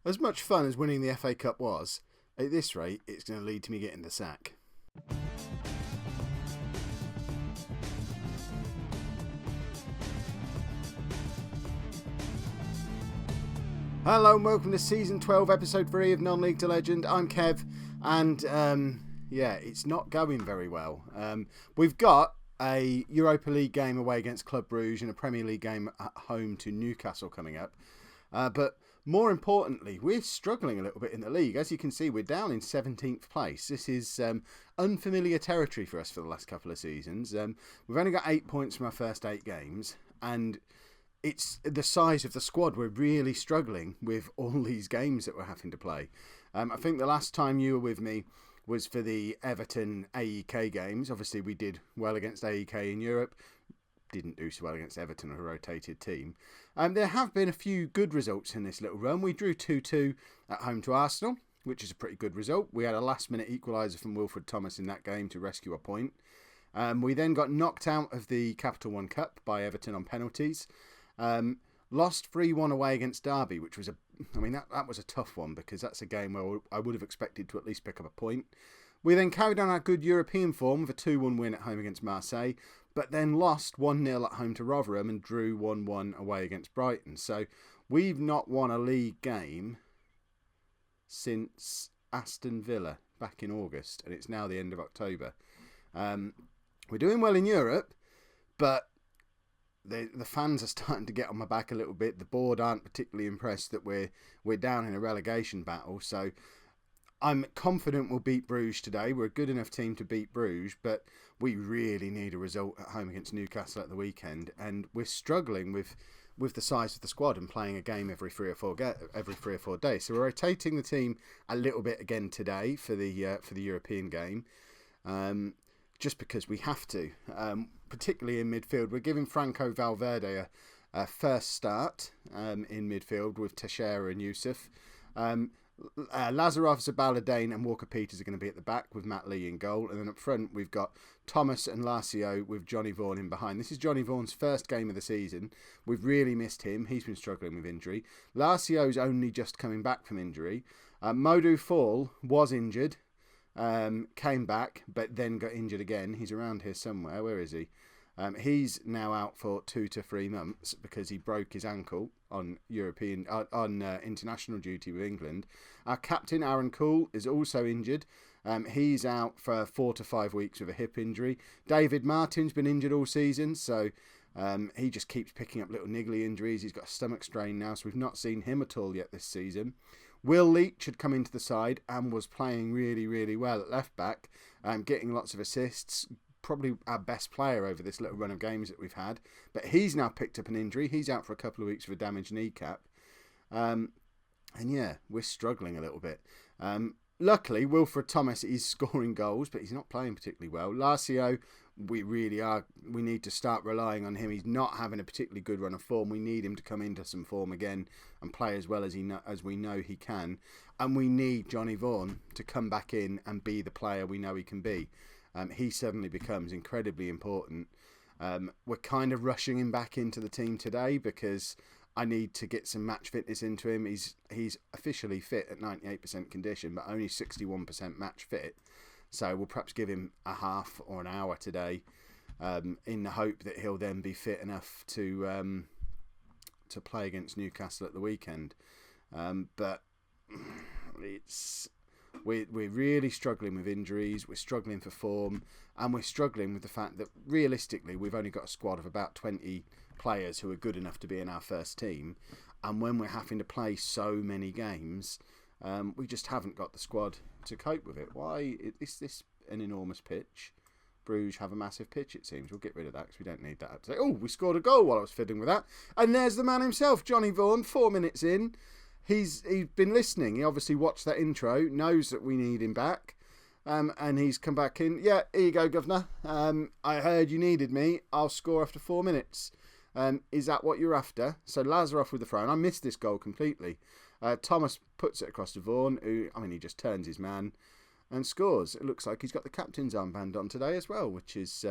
As much fun as winning the FA Cup was, at this rate, it's going to lead to me getting the sack. Hello and welcome to Season 12, Episode 3 of Non-League to Legend. I'm Kev, and it's not going very well. We've got a Europa League game away against Club Brugge and a Premier League game at home to Newcastle coming up. But more importantly, we're struggling a little bit in the league. As you can see, we're down in 17th place. This is unfamiliar territory for us for the last couple of seasons. We've only got 8 points from our first 8 games, and it's the size of the squad. We're really struggling with all these games that we're having to play. I think the last time you were with me was for the Everton AEK games. Obviously, we did well against AEK in Europe. Didn't do so well against Everton, a rotated team. There have been a few good results in this little run. We drew 2-2 at home to Arsenal, which is a pretty good result. We had a last-minute equaliser from Wilfred Thomas in that game to rescue a point. We then got knocked out of the Capital One Cup by Everton on penalties. Lost 3-1 away against Derby, which was that was a tough one because that's a game where I would have expected to at least pick up a point. We then carried on our good European form with a 2-1 win at home against Marseille, but then lost 1-0 at home to Rotherham and drew 1-1 away against Brighton. So we've not won a league game since Aston Villa back in August, and it's now the end of October. We're doing well in Europe, but the fans are starting to get on my back a little bit. The board aren't particularly impressed that we're down in a relegation battle, so I'm confident we'll beat Bruges today. We're a good enough team to beat Bruges, but we really need a result at home against Newcastle at the weekend, and we're struggling with the size of the squad and playing a game every 3 or 4 days. So we're rotating the team a little bit again today for the European game, just because we have to. Particularly in midfield, we're giving Franco Valverde a first start in midfield with Teixeira and Yusuf. Lazarov, Zabaladane and Walker Peters are going to be at the back with Matt Lee in goal, and then up front we've got Thomas and Larsio with Johnny Vaughan in behind. This is Johnny Vaughan's first game of the season. We've really missed him. He's been struggling with injury. Larsio's only just coming back from injury. Modou Fall was injured, came back but then got injured again. He's around here somewhere. Where is he? He's now out for 2 to 3 months because he broke his ankle on international duty with England. Our captain Aaron Cool is also injured. He's out for 4 to 5 weeks with a hip injury. David Martin's been injured all season, so he just keeps picking up little niggly injuries. He's got a stomach strain now, so we've not seen him at all yet this season. Will Leach had come into the side and was playing really, really well at left back, getting lots of assists. Probably our best player over this little run of games that we've had, but he's now picked up an injury. He's out for a couple of weeks with a damaged kneecap, and yeah, we're struggling a little bit. Luckily, Wilfred Thomas is scoring goals, but he's not playing particularly well. Larsio, we need to start relying on him. He's not having a particularly good run of form. We need him to come into some form again and play as well as we know he can, and we need Johnny Vaughan to come back in and be the player we know he can be. He suddenly becomes incredibly important. We're kind of rushing him back into the team today because I need to get some match fitness into him. He's officially fit at 98% condition, but only 61% match fit. So we'll perhaps give him a half or an hour today, in the hope that he'll then be fit enough to play against Newcastle at the weekend. But we're really struggling with injuries, we're struggling for form, and we're struggling with the fact that realistically we've only got a squad of about 20 players who are good enough to be in our first team, and when we're having to play so many games, we just haven't got the squad to cope with it. Why is this an enormous pitch? Bruges have a massive pitch, it seems. We'll get rid of that because we don't need that. Oh, we scored a goal while I was fiddling with that, and there's the man himself, Johnny Vaughan, 4 minutes in. He's been listening. He obviously watched that intro, knows that we need him back, and he's come back in. Yeah, here you go, Governor. I heard you needed me. I'll score after 4 minutes. Is that what you're after? So Lazarov with the throw, and I missed this goal completely. Thomas puts it across to Vaughan, who, he just turns his man and scores. It looks like he's got the captain's armband on today as well, which is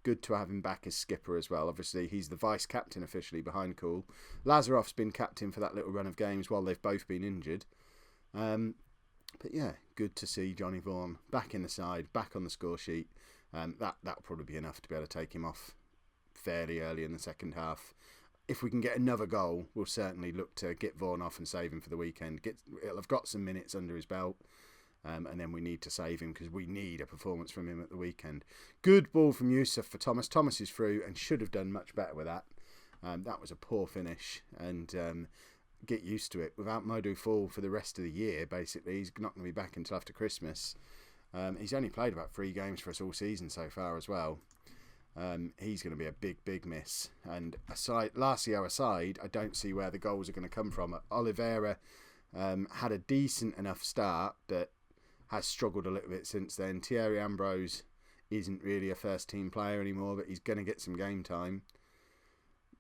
Good to have him back as skipper as well. Obviously, he's the vice-captain officially behind Cool. Lazarov's been captain for that little run of games while they've both been injured. But yeah, good to see Johnny Vaughan back in the side, back on the score sheet. That'll probably be enough to be able to take him off fairly early in the second half. If we can get another goal, we'll certainly look to get Vaughan off and save him for the weekend. He'll have got some minutes under his belt. And then we need to save him because we need a performance from him at the weekend. Good ball from Yusuf for Thomas. Thomas is through and should have done much better with that. That was a poor finish. And get used to it. Without Modu Fall for the rest of the year, basically, he's not going to be back until after Christmas. He's only played about 3 games for us all season so far as well. He's going to be a big, big miss. And Lacio aside, I don't see where the goals are going to come from. Oliveira had a decent enough start, but has struggled a little bit since then. Thierry Ambrose isn't really a first-team player anymore, but he's going to get some game time.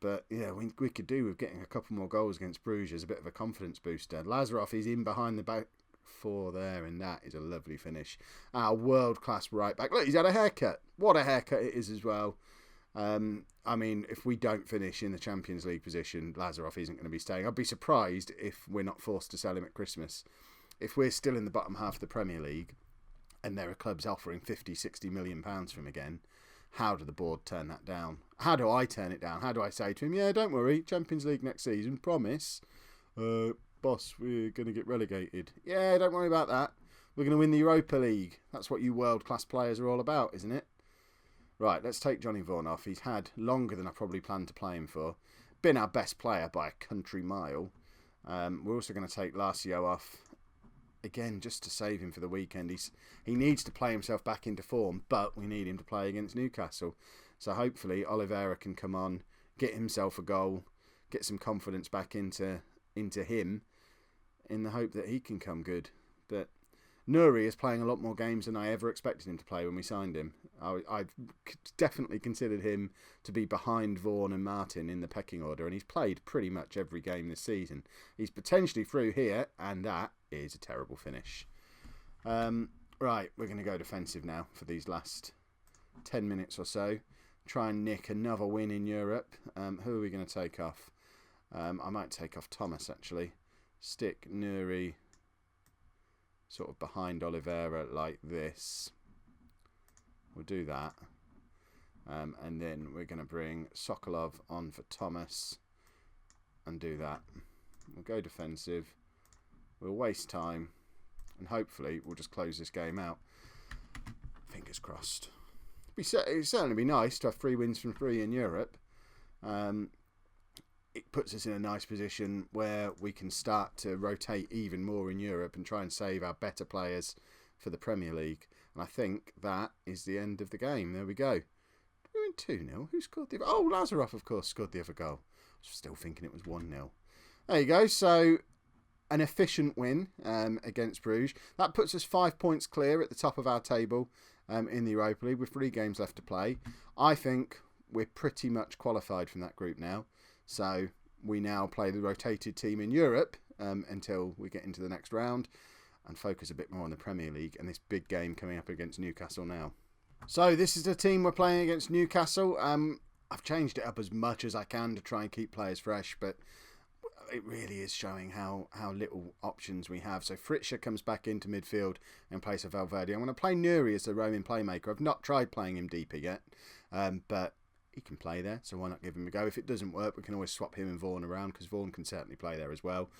But yeah, we could do with getting a couple more goals against Brugge as a bit of a confidence booster. Lazarov is in behind the back 4 there, and that is a lovely finish. Our world-class right-back. Look, he's had a haircut. What a haircut it is as well. I mean, if we don't finish in the Champions League position, Lazarov isn't going to be staying. I'd be surprised if we're not forced to sell him at Christmas. If we're still in the bottom half of the Premier League and there are clubs offering 50, 60 million pounds from him again, how do the board turn that down? How do I turn it down? How do I say to him, yeah, don't worry, Champions League next season, promise. Boss, we're going to get relegated. Yeah, don't worry about that. We're going to win the Europa League. That's what you world-class players are all about, isn't it? Right, let's take Johnny Vaughan off. He's had longer than I probably planned to play him for. Been our best player by a country mile. We're also going to take Lacio off. Again, just to save him for the weekend. He needs to play himself back into form, but we need him to play against Newcastle. So hopefully Oliveira can come on, get himself a goal, get some confidence back into him, in the hope that he can come good. But Nuri is playing a lot more games than I ever expected him to play when we signed him. I definitely considered him to be behind Vaughan and Martin in the pecking order, and he's played pretty much every game this season. He's potentially through here, and that is a terrible finish. Right, we're going to go defensive now for these last 10 minutes or so. Try and nick another win in Europe. Who are we going to take off? I might take off Thomas, actually. Stick Nuri sort of behind Oliveira like this. We'll do that. And then we're going to bring Sokolov on for Thomas and do that. We'll go defensive. We'll waste time. And hopefully we'll just close this game out. Fingers crossed. It'd certainly be nice to have 3 wins from 3 in Europe. It puts us in a nice position where we can start to rotate even more in Europe and try and save our better players for the Premier League. And I think that is the end of the game. There we go. We went 2-0. Who scored the other? Oh, Lazarov, of course, scored the other goal. I was still thinking it was 1-0. There you go. So an efficient win against Bruges. That puts us 5 points clear at the top of our table in the Europa League with 3 games left to play. I think we're pretty much qualified from that group now. So we now play the rotated team in Europe until we get into the next round and focus a bit more on the Premier League and this big game coming up against Newcastle now. So this is the team we're playing against Newcastle. I've changed it up as much as I can to try and keep players fresh, but it really is showing how little options we have. So Fritzsche comes back into midfield in place of Valverde. I'm going to play Nuri as the roaming playmaker. I've not tried playing him deeper yet, but he can play there, so why not give him a go? If it doesn't work, we can always swap him and Vaughan around, because Vaughan can certainly play there as well.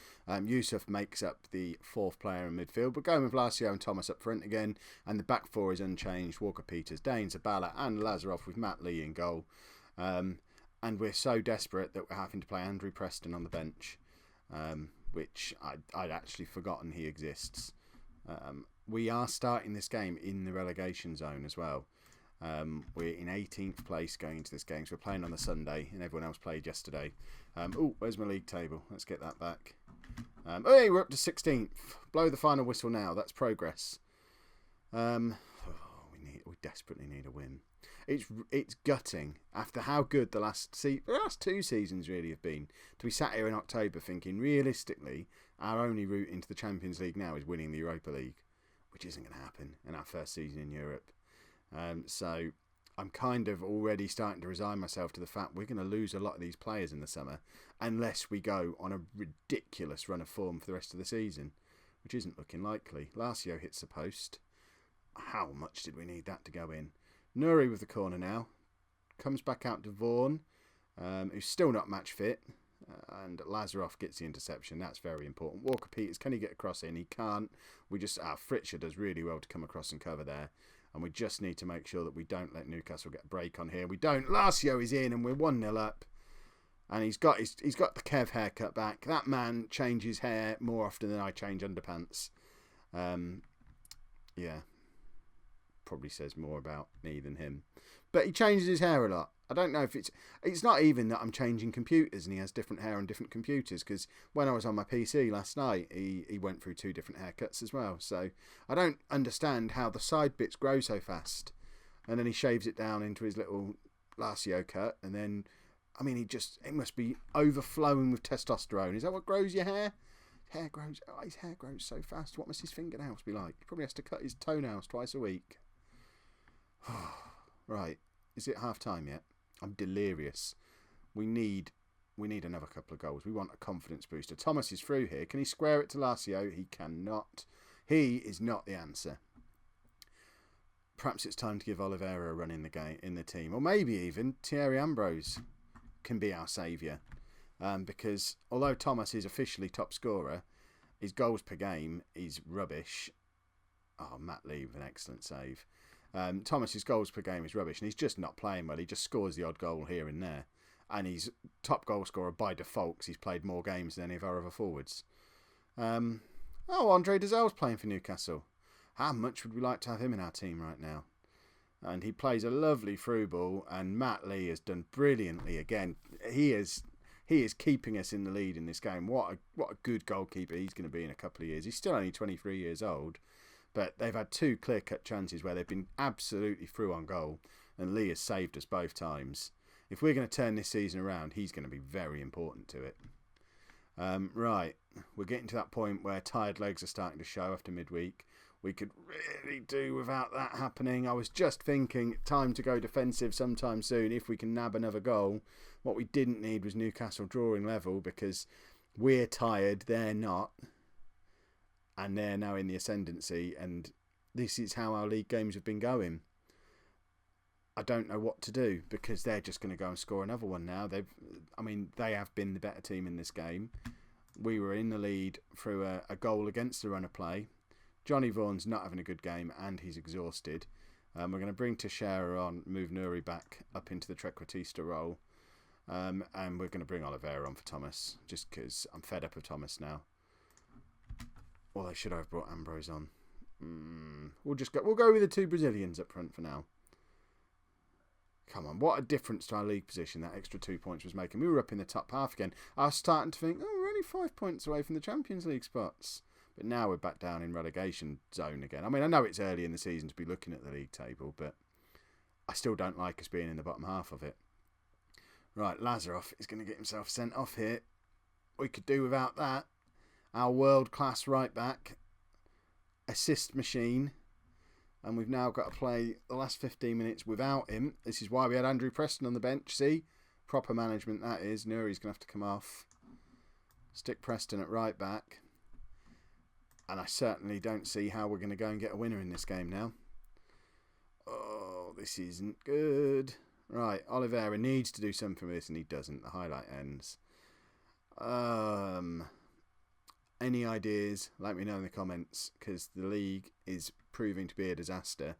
Yusuf makes up the 4th player in midfield. We're going with Lacio and Thomas up front again, and the back 4 is unchanged. Walker-Peters, Dane, Zabala and Lazarov with Matt Lee in goal. And we're so desperate that we're having to play Andrew Preston on the bench, which I'd actually forgotten he exists. We are starting this game in the relegation zone as well. We're in 18th place going into this game, so we're playing on the Sunday, and everyone else played yesterday. Where's my league table? Let's get that back. Hey, we're up to 16th. Blow the final whistle now. That's progress. We desperately need a win. It's gutting after how good the last 2 seasons really have been to be sat here in October thinking realistically our only route into the Champions League now is winning the Europa League, which isn't going to happen in our first season in Europe. So I'm kind of already starting to resign myself to the fact we're going to lose a lot of these players in the summer unless we go on a ridiculous run of form for the rest of the season, which isn't looking likely. Lacio hits the post. How much did we need that to go in? Nuri with the corner now. Comes back out to Vaughan, who's still not match fit. And Lazaroff gets the interception. That's very important. Walker Peters, can he get across in? He can't. Fritcher does really well to come across and cover there. And we just need to make sure that we don't let Newcastle get a break on here. We don't. Lacio is in and we're 1-0 up. And he's got the Kev haircut back. That man changes hair more often than I change underpants. Yeah. Probably says more about me than him. But he changes his hair a lot. I don't know if it's not even that I'm changing computers and he has different hair on different computers, because when I was on my PC last night, he went through 2 different haircuts as well. So I don't understand how the side bits grow so fast. And then he shaves it down into his little Lacio cut. And then, I mean, it must be overflowing with testosterone. Is that what grows your hair? His hair grows so fast. What must his fingernails be like? He probably has to cut his toenails twice a week. Right. Is it half time yet? I'm delirious. We need another couple of goals. We want a confidence booster. Thomas is through here. Can he square it to Lacio? He cannot. He is not the answer. Perhaps it's time to give Oliveira a run in the team. Or maybe even Thierry Ambrose can be our saviour. Because although Thomas is officially top scorer, his goals per game is rubbish. Oh, Matt Lee with an excellent save. Thomas's goals per game is rubbish, and he's just not playing well. He just scores the odd goal here and there, and he's top goal scorer by default because he's played more games than any of our other forwards. Andre Dazzel's playing for Newcastle. How much would we like to have him in our team right now? And he plays a lovely through ball, and Matt Lee has done brilliantly again. He is keeping us in the lead in this game. What a good goalkeeper he's going to be in a couple of years. He's still only 23 years old. But they've had 2 clear-cut chances where they've been absolutely through on goal, and Lee has saved us both times. If we're going to turn this season around, he's going to be very important to it. Right, we're getting to that point where tired legs are starting to show after midweek. We could really do without that happening. I was just thinking, time to go defensive sometime soon if we can nab another goal. What we didn't need was Newcastle drawing level, because we're tired, they're not. And they're now in the ascendancy, and this is how our league games have been going. I don't know what to do, because they're just going to go and score another one now. They have been the better team in this game. We were in the lead through a goal against the run of play. Johnny Vaughan's not having a good game, and he's exhausted. We're going to bring Teixeira on, move Nuri back up into the Trequartista role, and we're going to bring Oliveira on for Thomas, just because I'm fed up of Thomas now. Well, they should have brought Ambrose on. We'll go with the 2 Brazilians up front for now. Come on, what a difference to our league position that extra 2 points was making. We were up in the top half again. I was starting to think, we're only 5 points away from the Champions League spots. But now we're back down in relegation zone again. I mean, I know it's early in the season to be looking at the league table, but I still don't like us being in the bottom half of it. Right, Lazaroff is going to get himself sent off here. We could do without that. Our world-class right-back, assist machine, and we've now got to play the last 15 minutes without him. This is why we had Andrew Preston on the bench, see? Proper management, that is. Nuri's going to have to come off. Stick Preston at right-back. And I certainly don't see how we're going to go and get a winner in this game now. Oh, this isn't good. Right, Oliveira needs to do something with this, and he doesn't. The highlight ends. Any ideas, let me know in the comments, because the league is proving to be a disaster.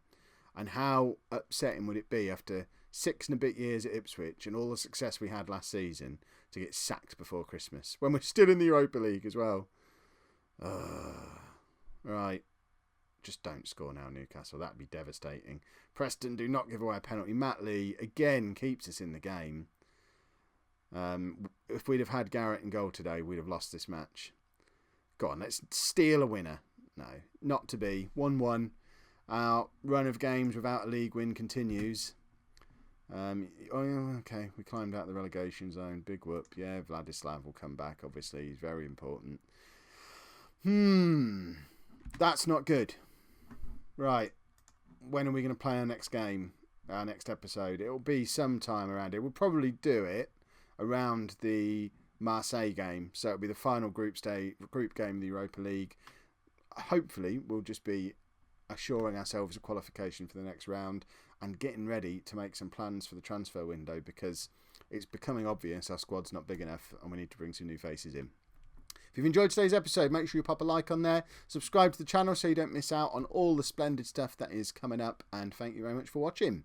And how upsetting would it be after 6 and a bit years at Ipswich and all the success we had last season to get sacked before Christmas, when we're still in the Europa League as well. Right, just don't score now, Newcastle. That'd be devastating. Preston, do not give away a penalty. Matt Lee again keeps us in the game. If we'd have had Garrett in goal today, we'd have lost this match. Go on, let's steal a winner. No, not to be. 1-1. Our run of games without a league win continues. Okay, we climbed out the relegation zone. Big whoop. Yeah, Vladislav will come back, obviously. He's very important. That's not good. Right. When are we going to play our next game? our next episode. It will be sometime around it. We'll probably do it around the Marseille game. So it'll be the final group game of the Europa League. Hopefully, we'll just be assuring ourselves a qualification for the next round and getting ready to make some plans for the transfer window, because it's becoming obvious our squad's not big enough and we need to bring some new faces in. If you've enjoyed today's episode, make sure you pop a like on there, subscribe to the channel so you don't miss out on all the splendid stuff that is coming up, and thank you very much for watching.